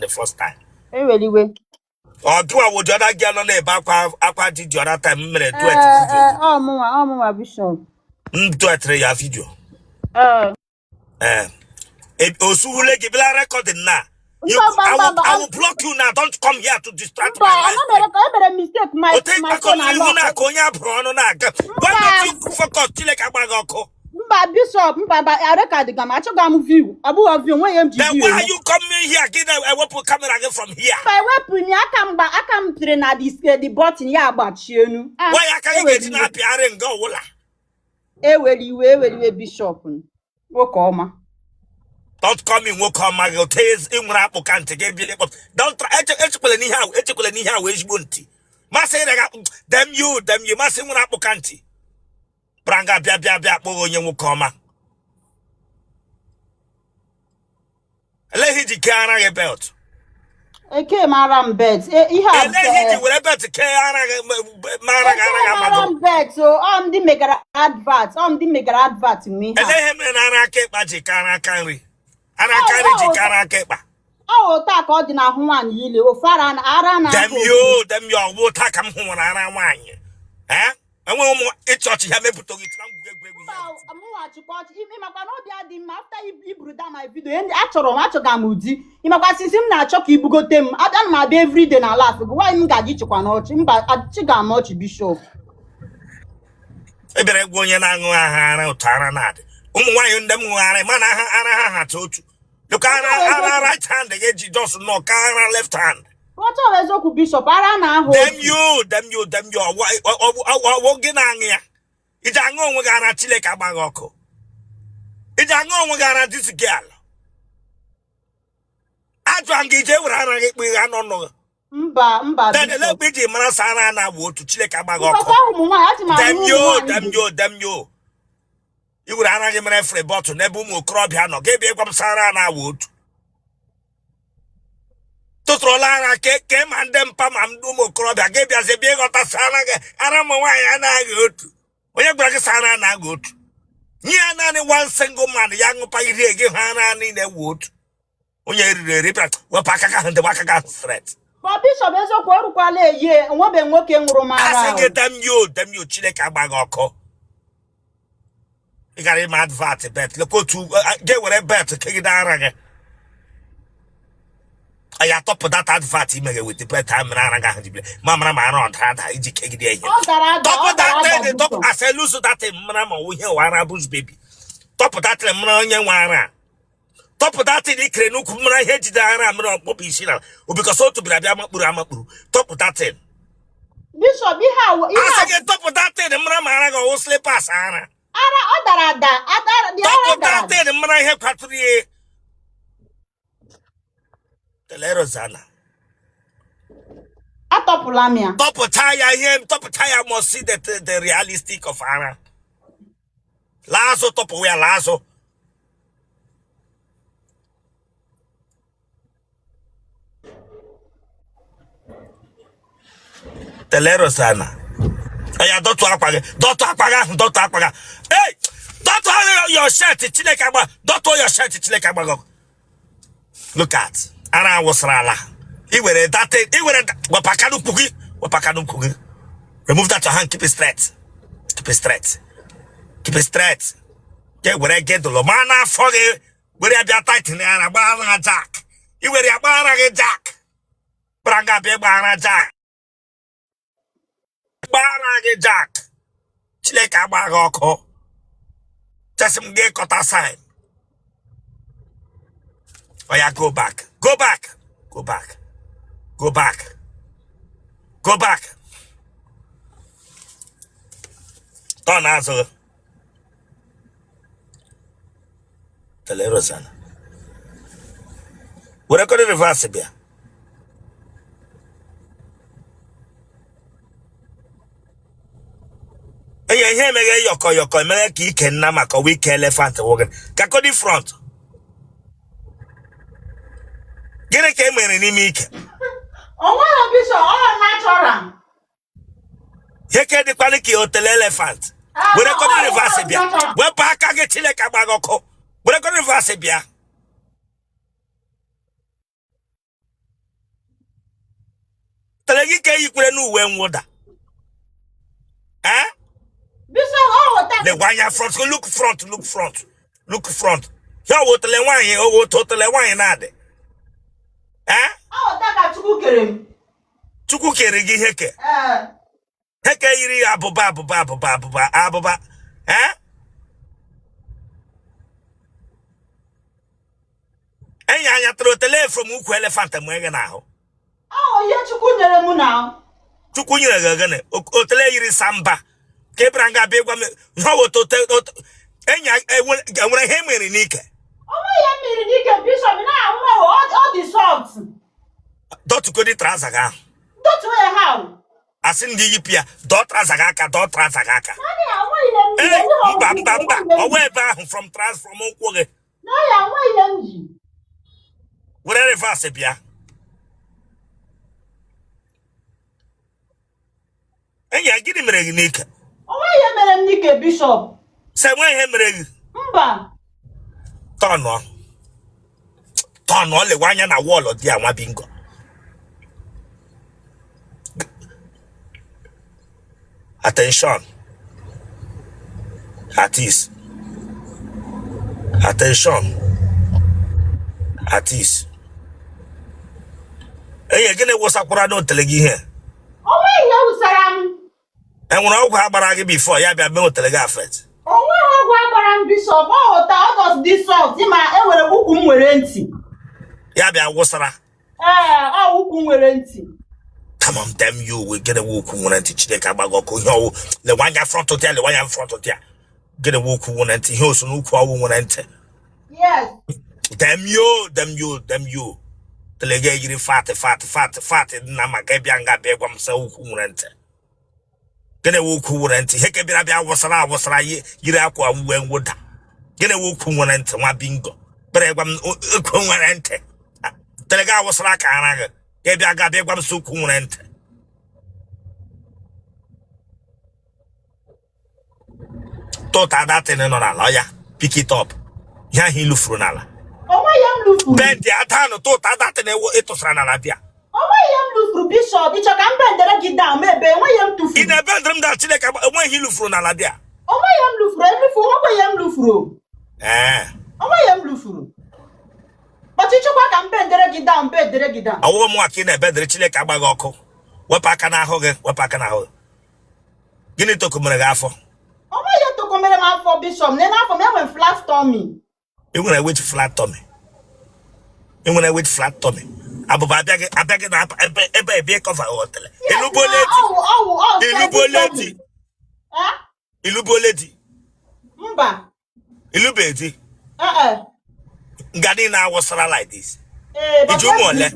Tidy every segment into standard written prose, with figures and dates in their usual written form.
the first time. Really way. Or do I would the other girl on the back aqua did the other time minute to Oh, Bishop. Do a 3 year video. Osule give a record now. I will block you now. Don't come here to distract my life. I made a mistake. My phone. Why don't you focus? Bishop, I record the game. View. Abu of you. Then why are you coming here? Get a weapon camera again from here. My weapon, I come train at the button. Yeah, but you. Why can't you get in happy and go? Where Bishop? What come? Don't come in, walk on my hotels in Rapo can't get. Don't try to anyhow, which bunty. Damn you, must in Rapo can't. Branga bia, you come. Let him carry a belt. I came around bed. He had bed. So I'm the mega advert. I'm the mega advert to me. And let him and I keep magic and carry. And I carry. Oh, tak ordinary one, you or far and arana. Damn you, will take him home and I want you. Eh? I won't more it's what you have put to it. After he brought down my video, and actually, Gamudi, you might see him now. Chuck you go them. I done my every day now. Laugh. Why you got you to watch him? But I think I'm much Bishop. I better go in and Taranad. Why you them man? I told you. You can't right hand, the edge doesn't know, car left hand. What always Oku Bishop? Damn you, walking on here. It's a no one gonna chile cabagoko. It's a no one gonna this girl. I drank it we are no. Then a little bit in Manasana would to chile cabagoko. Damn you. You would have him every bottle, Nebumo Crobiano, gave you from Sarana wood. Totrolana came and them Pam and Dumo Crobia gave us a big of the Sanaga, and I'm away and I good. When you break a Sarana good. Near one single man, young Pay give Hana in the wood. When you repeat, well, Paka and the Waka threat. But Bishop is a quarter year, and what been working Romana. Damn you, Chileka Bagoko. You got him advert bet. Look to get what I bet to kick it down. I have top of that advert with the bedtime Mamma around had I educated the top of that top as I lose that Mamma we hear one bush baby. Top of that Lemon top of that in Krenuk head down Bobby Shina, because so to be a Buramapu. Top of that thing. Bishop, I get top of that thing, Mamma go slip us, Anna. Top of that thing, Mamma have country. Otele Zana. Atopulamia. Top of tire must see the realistic of Anna. Lazo top where Lazo. Otele Zana. I don't talk about Hey, don't your shirt, Chilekaba. Don't your shirt, Chilekaba. Look at. Ana was rala. He were that. He were Wapakanu Pugi. Remove that your hand. Keep it straight. Keep it straight. Keep it straight. Get where I get the Lomana for it. Where I be tight in a banana jack. You were a banana jack. Branga be banana jack. Banana jack. Chileka bagoko. Just some gay cut aside. Oh yeah, go back. Go back. Go back. Go back. Go back. Don't answer. Otele Zana. What I got to reverse it here. Hey, here, me yoko, me ki ken namako, we can elephant wogan. Kako di front. Get a came in any meek. Oh, what Bishop, all natural. Here can the quality hotel elephant. What I got to reverse it here. Well, back I get like a bagoko. What I got to reverse it here. you can you know when water. Eh? Bishop, oh, that. The one you front, look front. Look front. Here, what the one here, oh, totally one in eh? Oh, that got to cook him. Chuku kerigi heke. Heke iri abuba. Eh? Enya throw tele from uku elephant mwege naho. Oh, yeah, chuku nyere now. Chuku nyere gane. Otele iri samba. Kebranga begwa me. No tote. Enya when hemeri nike. Oh, yeah, me nike bishop now. All the salts. Dot go di transaga. Don't wear how. Asin di yipia. Dot transaga. Eh, Bamba. Owe from okwoge. No, yeah, why you? Whatever fast bia. Enya gidi mere nika. Oh, why you mere nike bishop? Say when he mere. Mba. Turn on le wanya na wall of dia nwa bingo. Attention. Artist. Attention. Artist. Hey, again, it was a Kurano telegi here. Oh, why you saram? And when I go about before, you have no telegraph. Oh, why bishop? Oh, that was this salt. In my ever ukum werenti. Yabia wasara. Ukum werenti. Come on, damn you, we get a wokum one and teach the Kabagoko. Yo, the one you front hotel, the one you front hotel. Get a wokum one and teach you, no quo one enter. Yes. Damn you. The legay fat, Namagabianga begum so current. Get a woku rent, Hekabia wasara, Yiraqua, when wood. Get a woku one enter, one bingo. Bregum, enter. The lega was like an Gabiaga begum so current. Tota that in another lawyer, pick it up. Yahi Lufrunala. Oh, why you look Ben the Atano tota that in it was Ranalabia. Oh, why you look bishop? It's a campaign get down, maybe. Why you to In a bedroom that Chile when he look for Naladia. Oh, why you look for every for what you look for? Eh. Oh, why you look for? But it's a campaign get down, bed, get down. I won't walk in a bed, the Chile Cabagoko. What Pacana Hogan, what Pacana Ho. You need to come for. Oh, why you to come out for bishop? Then after me when flat Tommy. You want to wait flat Tommy. You want to wait flat Tommy. I beg it up a baby cover hotel. Iluboleti. Mba. Ilubeti. Gadina was like this. Did you want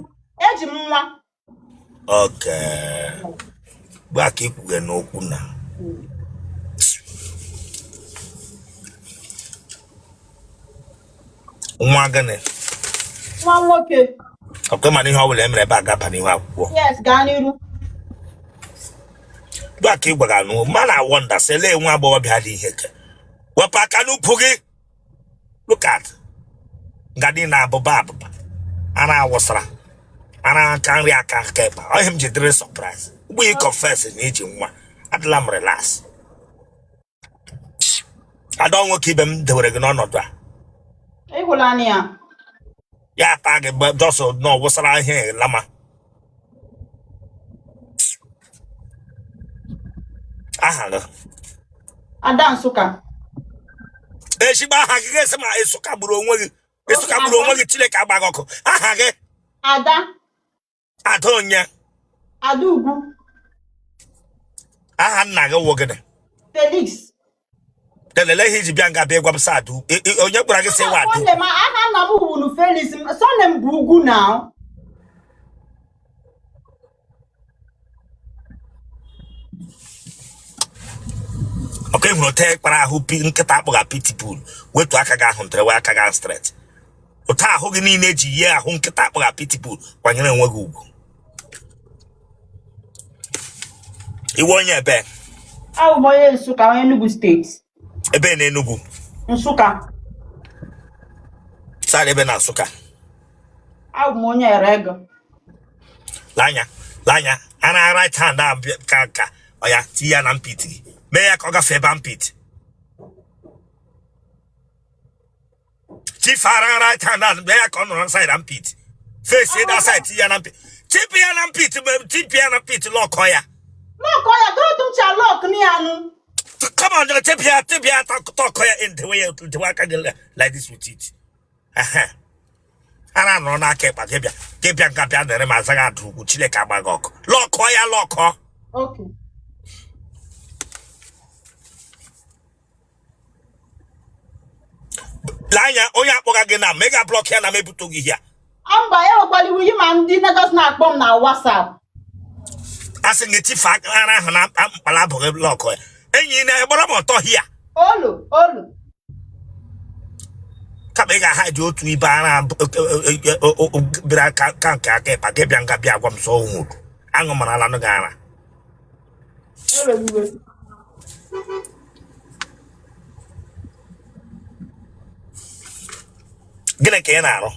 okay. Back it no kuna. Umagane. One okay. Okay, money how will emre back up and you have. Yes, Ganiru. Back it no man. I wonder, say, lay one boy behind here. What Pacanu Pugi? Look at Gadina Bobab. And I was and I can't react. I am just surprised. We confess in each one at Lam relax. I don't want to keep them the regular not that. Egulania. Yeah, target, but also no, what's around here, Lama. Adan suka. Shiba Hagges, my Sukaburu, Sukaburu, Chile Cabagoko. Ada. Atonia. Adugu. Naga Wogan. Felix. The lady Bianca Begwam Sadu. Oh, you're going to say what? I have Felix. Son them Bugu now. Okay, we'll take para who pink tapoga pity pool. Wait to Akaga Hunter, where Akaga Stretch. Ota Hogani Neji, yeah, Hunkatapoga pity pool, when you're in Wagu. You want your bed. Oh, boy, Suka, Enugu State. Eben Enugu. Suka. Side Eben Suka. Oh, Monia Rego. Lanya. Lanya, and I right hand down kaka. Oh yeah, tia and pity. May I coga feba pit. Chief right hand down, may I come on side and pit. Face it outside tia and pit. Tipian and pit, tipian and pit, lock hoya. Look, I don't shall lock me. Come on, tipia, talk hoya in the way to work like this with it. And I know not keep a keep your capian the Remazaga to Chile Cabagok. Lock hoya, lock. Okay. Lanya, Oya Bogagena, mega block here, and I'm able to get here. I'm by everybody with you, man. Didn't just not bomb now. WhatsApp. Asking the chief, and I'm Palabo lock. And you know, but here. Olu. Kabega hide you to Ibana, Branca, Pakebianca, Biagum, so good. Angomanalana. Get a canaro.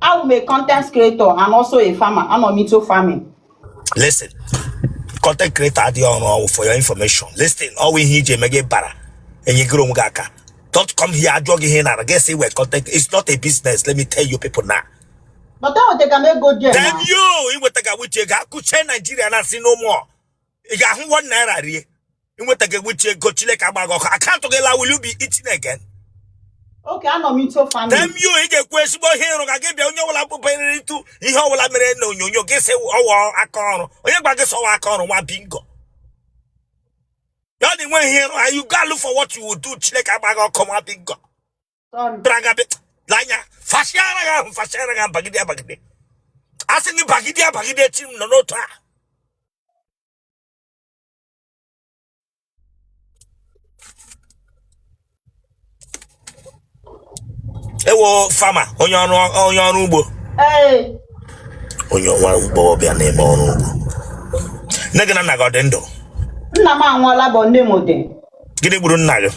I will be a content creator and also a farmer. I'm on me to farming. Listen, content creator for your information. Listen, all we hear you make bara and you grow gaka. Don't come here jogging here and I guess we're content. It's not a business. Let me tell you people now. But then they can make go jail. Then you would take a witch could say Nigeria and I see no more. You got 1 naira. You would take a witch go chile kabago. I can't get la will you be eating again? Okay, I'm on me to farming. Them you get question here. I give you no pay to he will have no you guess I can't. You back so I can't one bingo. You only went here, you gotta look for what you would do. Check about come up in go. Drag a bit. Lanya, Fashara, Bagidia. Asking you Bagidia team, no tra. Ewo farmer, on your Ubo. Hey. On your one Bob and name on Ubo. Nagana got endo. Nama wala bonde mode. Get it with nago.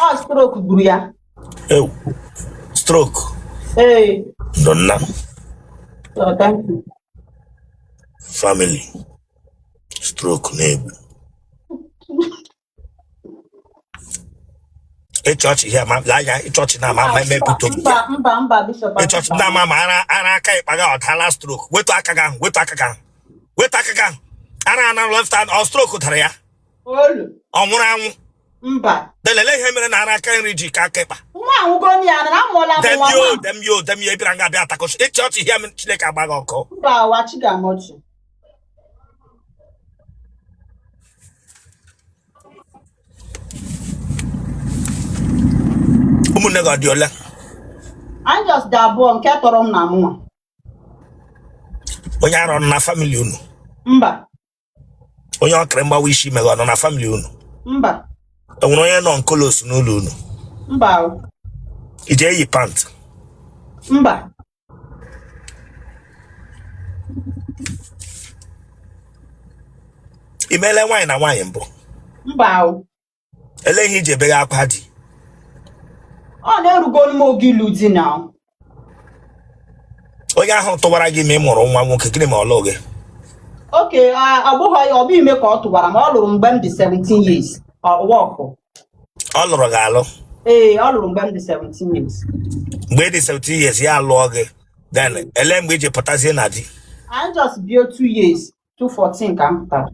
Oh, stroke buria. Oh, stroke. Hey. Donna. So thank you. Family. Stroke neighbor. A church here, my like a church now, my maybe to Mba, Bishop. a church now, Mamma, and I can't pay stroke. Wait, Akagan, wait, Akagan. Wait, Akagan. And I left hand or stroke with her. Olu. On one Mba. then let him and I can read Kakepa. Uma ugoni ana na mola Them you, Branga Beatacos. A church here, Chileka Bagoko. Mba wachiga mochi. Umunego Diola. I just dabo nke torom na mwa. When you're on a family, Mba. when you're cremba wishi me on a family, Mba. and when you're non colos no luno. Mba. It's a pant. Mba. Imele wine and wine, bo. Mba. Ele hije bega party. Oh, never go no more giludi now. Oh, yeah, how to what I give me more on one kicking him all log. Okay, abuha yo bi me ko to wara ma olurum gbam the 17 years. Work. All rogalo. Eh, olurum gbam the 17 years. Where the 17 years, yeah, log. Then, a language potassium adi. I just built 2 years, 214 can put.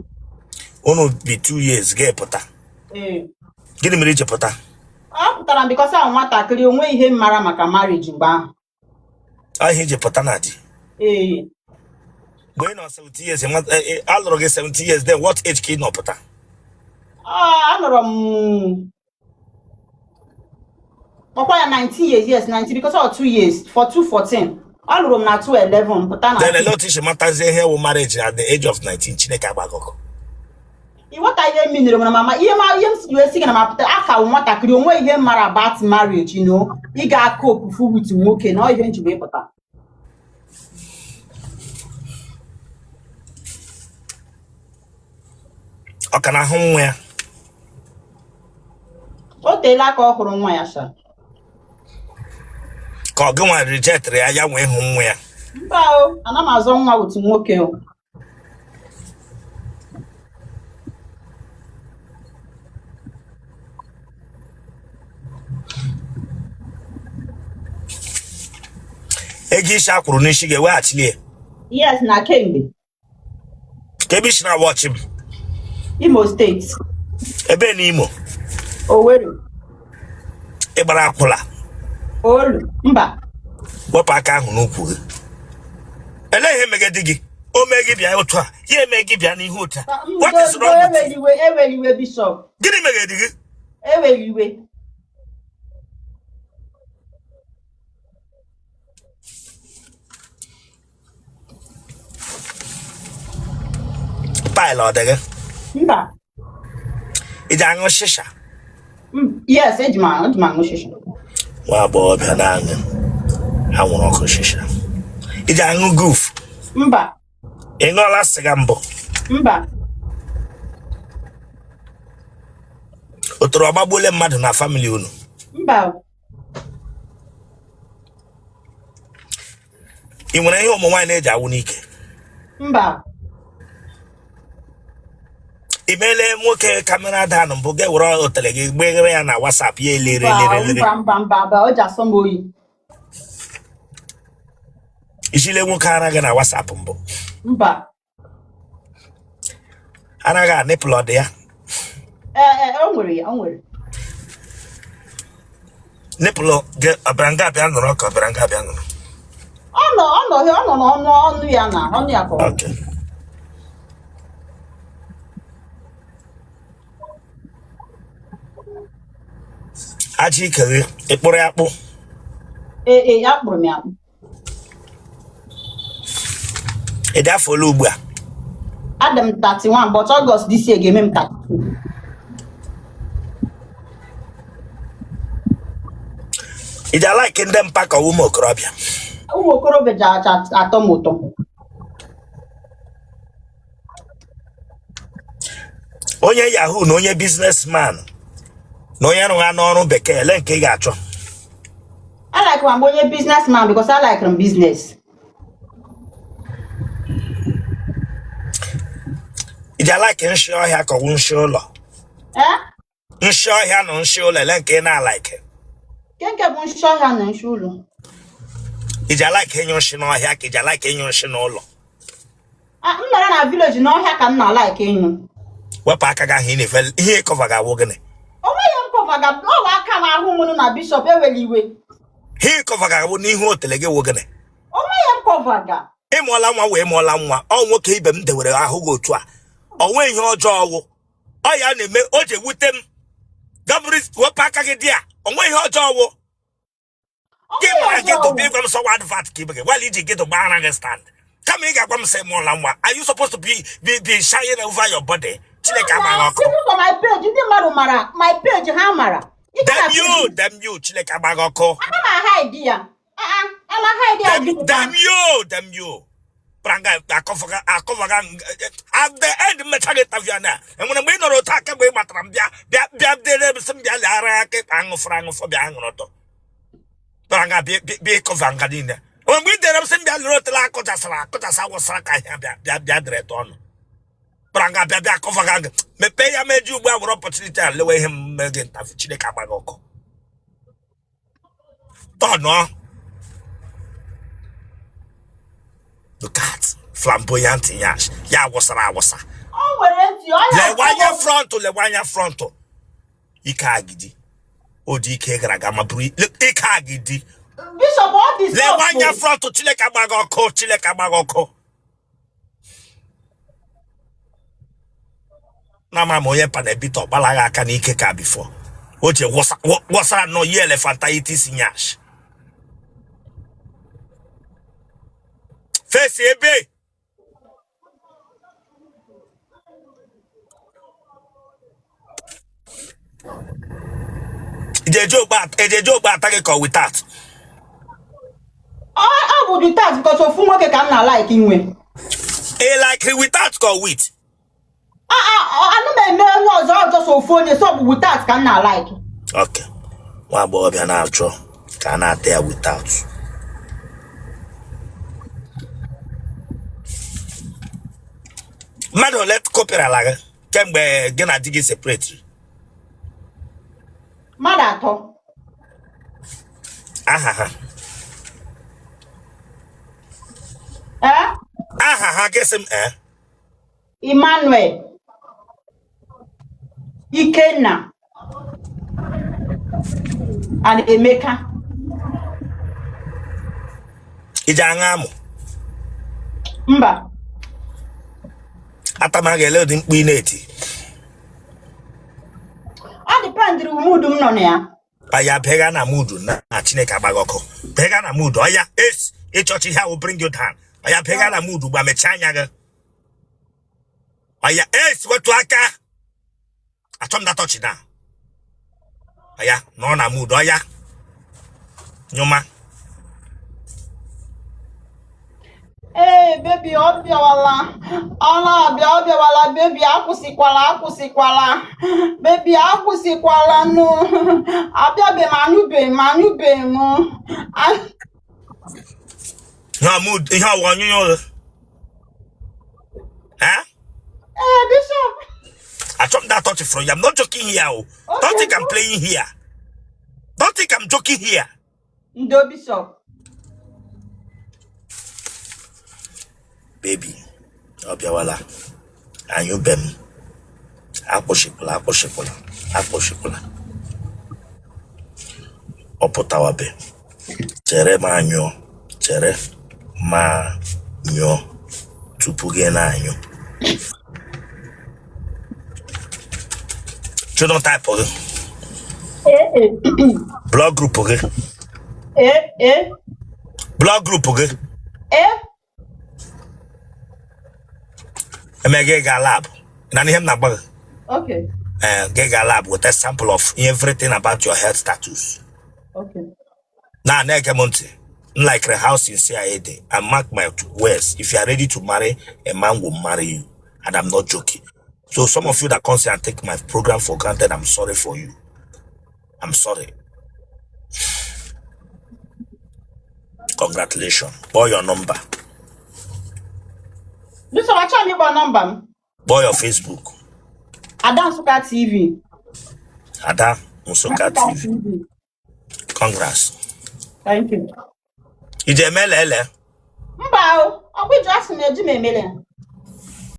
Ono be 2 years, get pota. Eh. Give me reach a pota. I put am because I want to clear onwe ihe mara maka marriage ngba. I hear your pota nadi. Eh. Going on 70 years, I'll log 70 years, then what age kid no pota? Anorom. Okwaya 19 years, yes, 90 because of 2 years for 214. Anorom na 211, but then a lot of matters here with marriage at the age of 19. Chineka bagoko. What I hear mean, Mama, you are singing about after what I could only hear more about marriage, you know. You got cope food with you, okay, no, even to be better. Okay, na home where? Otele ka ọhụrụ nwa ya sha. Ka go and reject re aya we home where? Mba o, Ana m azọ nwa otu nwoke o. Ego isi akwụrụ n'isi ga-eweghachili. Yes, na kemgbe. Kebi shi na watch him. Imo State. Ebe n'Imo. Owerri. Ịgbara akwụla. Olu. Mba. Wepụ aka ahụ n'ukwu gị. Ele ihe megede gị. O mee gị bịa otu a. Ya eme gị bịa n'ihu otu a. What is wrong with you? Eweliwe Bishop. Gịnị megede gị? Eweliwe. Pile ọ dị gị? Mba. Ị ji aṅụ shisha? Yes, eji m aṅụ shisha. Nwa agbọghọbịa na-aṅụ anwụrụ ọkụ shisha. Ị ji aṅụ goof? Mba. Ị ṅụọla sịga mbụ? Mba. O toro ọgbagbuole mmadụ na famili unu? Mba. Ị nwere ihe ụmụ nwaanyị na-eji awụ n'ike? Mba. Ị meele nwoke kamera dan mbụ ga were otele gị gbeghere ya na WhatsApp ya elere. Mba, o ji asọ m oyi. Ijile nwoke ara gị na WhatsApp mbụ? Mba. Anaghị anịpụlụ ọdị ya? O nwere ya, o nwere. Nịpụlụ gị ọbịara nga abịa nụrụ ka ọbịara nga abịa nụrụ? Ọ nọ n'ọnụ ya na ọnụ ya kọrọ. Okay. Aji ike gị ịkpụrụ ya akpụ? Akpụrụ m ya akpụ. Ị dị afọ ole ugbu a? Adị m 31, but August this year ga-eme m 32. Ị dị alaike ndị mpa ka ụmụ okorobịa? Ụmụ okorobịa ji atọ m ụtọ. Onye Yahoo na onye businessman na onye rụrụ n'ọrụ bekee ele nke ị ga-achọ? I like m onye businessman because I like business. Ị dị alaike nshi ọhịa ka ọwụ nshi ụlọ? Nshi ọhịa na nshi ụlọ ele nke ị na-alaike? Nke bụ nshi ọhịa na nshi ụlọ. Ị dị alaike ịnyụ nshi n'ọhịa ka ị dị alaike ịnyụ nshi n'ụlọ? M nọrọ na village n'ọhịa ka m na-alaike ịnyụ. Wepụ aka gị ahụ ị na-efe ihe ịkọva ga-awụ gịnị? Onweghị nkọva ọwa aka m ahụ mụnụ na Bishop eweli iwe. Ihe ịkọva ga-awụ n'ihu otele gị wụ gịnị? Onweghị nkọva ga. Ịmụọla nwa wee mụọla nwa, ọ nwoke ibe m dewere ahụ gị otu a. O nweghị ihe ọjọọ ọwụ. Ọ ya na-eme o ji ewute m. Gabri wepụ aka gị dị a, o nweghị ihe ọjọọ ọwụ. Gị mara gị tụbụ ịgwa m sọwa advat ka ibe gị, wala iji gị tụgba ara gị stand. Kama ị ga-agwa m sị mụọla nwa, are you supposed to be shying over your body? Chineke amaghị ọkụ. My page, ndị mmadụ mara, my page ha mara. Damn you, Chineke amaghị ọkụ. Ana m hide ya. Ana hide ya. Damn you. Pranga akọfaga at the end mmechaghị interview na. Enwere mgbe ị nọrọ otu aka mgbe ị matara m bịa dere m sị m bịa leghara aka aṅụfọ bịa aṅụrụ ọtọ. Pranga bịa ịkọva nga niile. Onwe mgbe ị dere m sị m bịa lere otele akọchasara awụsara ka ahịa bịa dere tọ ọnụ. Pranga bịa akọfaga nga mepee ya meji ugbu a were opportunity a lewe ihe m megị ntafi Chineke agbaghị ọkụ. Tọnụ. Look at flamboyant yash. Ya awụsara. O nwere ntị ọ Lewanya fronto. Ike agidi. Odi ike gara aga ma buru ike agidi. Bishop all this. Lewanya fronto Chineke agbaghị ọkụ. Na mama onye panebito gbalaghị aka n'ike ka before. O ji wọsara no ye elephantitis nyash. Face ebe. Ejejo gba atake ka without. I would do that because of nwoke ka m na like inwe. Like without ka with. Anu me eme onye ọzọ just ofu onye so bụ without ka m na like. Okay. Nwa agbọghọbịa na-achọ ka a na-ata ya without. Mado let kopera laga. Kembe gena digi separate. Madato. Aha. Aha, guess him Emmanuel. Ikenna. And Emeka. Ijangamu. Mba. Atamagele di mkpineti. All depend on mood no ya. Aya pega na mood na Chineke agbagoko. Pega na mood. Oya, a church here will bring you down. Oya pega na mood gba mechanya ga. Oya, what to aka? Atom that touch na. Oya, no na mood. Oya. Nyoma. Hey, baby, obiawala. Ala, obiawala, baby, akwụsịkwala. Baby, akwụsịkwala no. Abiabe manyube mo. No mood, you have one you. Huh? Bishop. I took that touch from you. I'm not joking here. Okay. Don't think I'm playing here. Don't think I'm joking here. Ndo Bishop. Baby, Obiawala, and you bem. Aposhipula. Opotawabe. Chere ma nyo. Tupuge na anyo. You don't type of blog group okay? Blog group okay? Get lab. Okay. Get a lab with a sample of everything about your health status. Okay. Now, Monte, like the house in CIA, I mark my words. If you are ready to marry, a man will marry you. And I'm not joking. So some of you that constantly and take my program for granted, I'm sorry for you. I'm sorry. Congratulations. Boy, your number. This is what your number. Boy, your Facebook. Adam Suka TV. Ada Musuka TV. Congrats. Thank you. Ije melele. Mbao, we just made you mele.